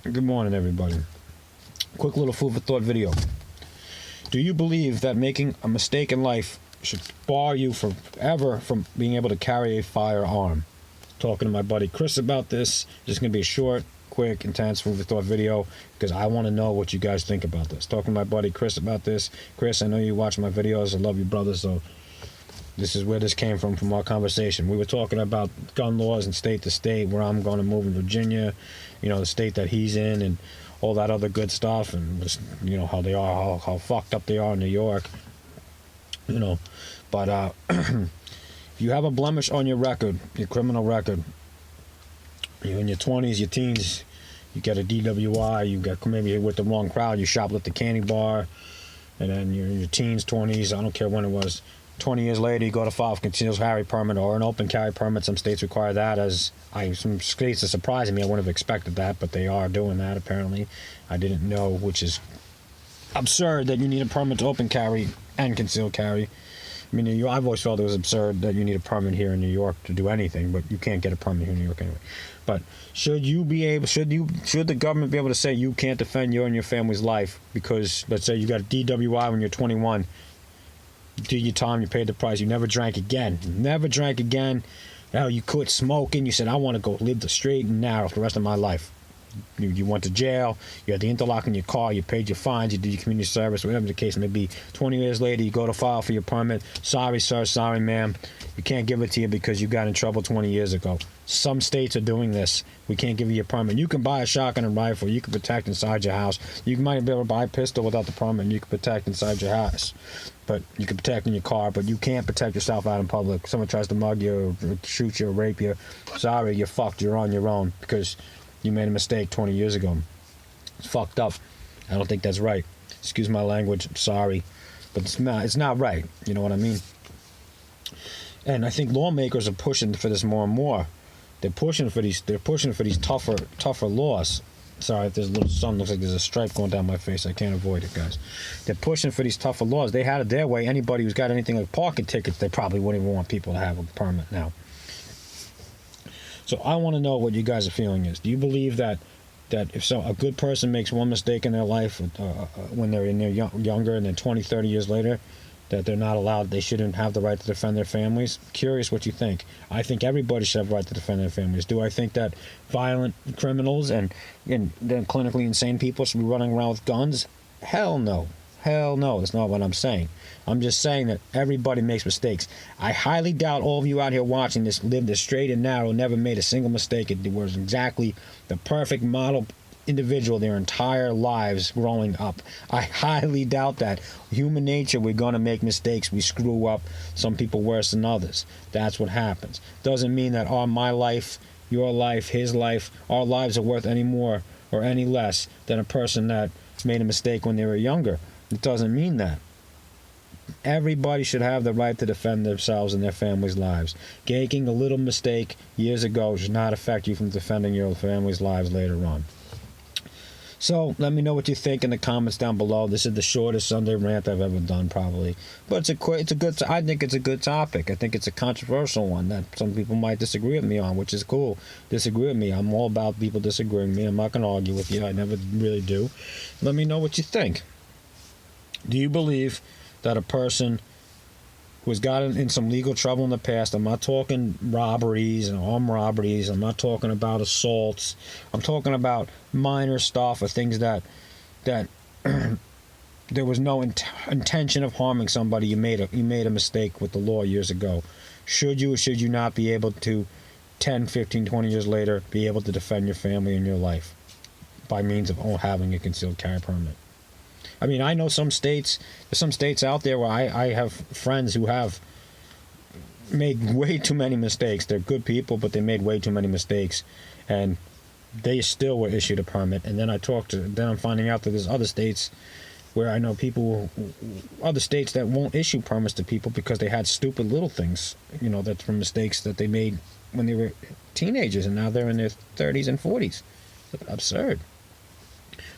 Good morning, everybody. Quick little food for thought video. Do you believe that making a mistake in life should bar you forever from being able to carry a firearm? Talking to my buddy Chris about this. Just going to be a short, quick, intense food for thought video because I want to know what you guys think about this. Talking to my buddy Chris about this. Chris, I know you watch my videos. I love you, brother, so this is where this came from our conversation. We were talking about gun laws and state to state, where I'm going to move in Virginia, the state that he's in, and all that other good stuff, and how they are, how fucked up they are in New York, But if you have a blemish on your record, your criminal record, you're in your 20s, your teens, you get a DWI, you get maybe you're with the wrong crowd, you shoplift a candy bar, and then you're in your teens, 20s, I don't care when it was. 20 years later, you go to file for concealed carry permit or an open carry permit. Some states require that. Some states are surprising me. I wouldn't have expected that, but they are doing that apparently. I didn't know, which is absurd that you need a permit to open carry and concealed carry. I mean, I've always felt it was absurd that you need a permit here in New York to do anything, but you can't get a permit here in New York anyway. But should the government be able to say you can't defend your and your family's life because, let's say, you got a DWI when you're 21? Do your time, you paid the price, you never drank again. Now you quit smoking, you said, I want to go live the straight and narrow for the rest of my life. You went to jail, you had the interlock in your car, you paid your fines, you did your community service, whatever the case may be. 20 years later, you go to file for your permit. Sorry, sir, sorry, ma'am. We can't give it to you because you got in trouble 20 years ago. Some states are doing this. We can't give you a permit. You can buy a shotgun and rifle. You can protect inside your house. You might be able to buy a pistol without the permit, and you can protect inside your house. But you can protect in your car, but you can't protect yourself out in public. Someone tries to mug you or shoot you or rape you. Sorry, you're fucked. You're on your own because you made a mistake 20 years ago. It's fucked up. I don't think that's right. Excuse my language. I'm sorry. But it's not right. You know what I mean? And I think lawmakers are pushing for this more and more. They're pushing for these tougher laws. Sorry if there's a little sun, looks like there's a stripe going down my face. I can't avoid it, guys. They're pushing for these tougher laws. They had it their way. Anybody who's got anything like parking tickets, they probably wouldn't even want people to have a permit now. So I want to know what you guys are feeling is. Do you believe that if a good person makes one mistake in their life when they're in their younger and then 20, 30 years later, that they're not allowed, they shouldn't have the right to defend their families? Curious what you think. I think everybody should have the right to defend their families. Do I think that violent criminals and clinically insane people should be running around with guns? Hell no. Hell no. That's not what I'm saying. I'm just saying that everybody makes mistakes. I highly doubt all of you out here watching this lived a straight and narrow, never made a single mistake. It was exactly the perfect model individual their entire lives growing up. I highly doubt that. Human nature, we're going to make mistakes. We screw up. Some people worse than others. That's what happens. Doesn't mean that my life, your life, his life, our lives are worth any more or any less than a person that made a mistake when they were younger. It doesn't mean that. Everybody should have the right to defend themselves and their family's lives. Making a little mistake years ago should not affect you from defending your family's lives later on. So let me know what you think in the comments down below. This is the shortest Sunday rant I've ever done, probably, but I think it's a good topic. I think it's a controversial one that some people might disagree with me on, which is cool. Disagree with me. I'm all about people disagreeing with me. I'm not going to argue with you. I never really do. Let me know what you think. Do you believe that a person who has gotten in some legal trouble in the past, I'm not talking robberies and armed robberies, I'm not talking about assaults, I'm talking about minor stuff or things that there was no intention of harming somebody, you made a mistake with the law years ago. Should you or should you not be able to 10, 15, 20 years later be able to defend your family and your life by means of having a concealed carry permit? I mean, I know there's some states out there where I have friends who have made way too many mistakes. They're good people, but they made way too many mistakes, and they still were issued a permit. And then I'm finding out that there's other states where I know other states that won't issue permits to people because they had stupid little things, that's from mistakes that they made when they were teenagers, and now they're in their 30s and 40s. It's absurd.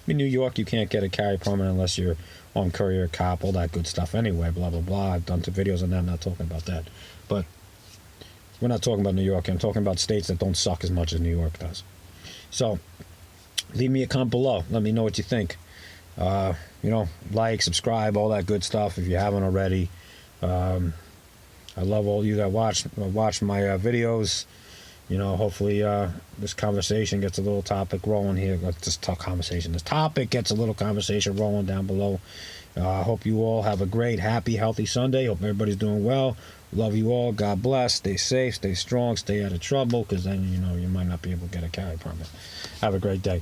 In New York, you can't get a carry permit unless you're on courier, cop, all that good stuff anyway, blah, blah, blah. I've done some videos on that. I'm not talking about that. But we're not talking about New York. I'm talking about states that don't suck as much as New York does. So leave me a comment below. Let me know what you think. Like, subscribe, all that good stuff if you haven't already. I love all you that watch my videos. Hopefully this conversation gets a little topic rolling here. Let's just talk conversation. This topic gets a little conversation rolling down below. I hope you all have a great, happy, healthy Sunday. Hope everybody's doing well. Love you all. God bless. Stay safe. Stay strong. Stay out of trouble, because then you might not be able to get a carry permit. Have a great day.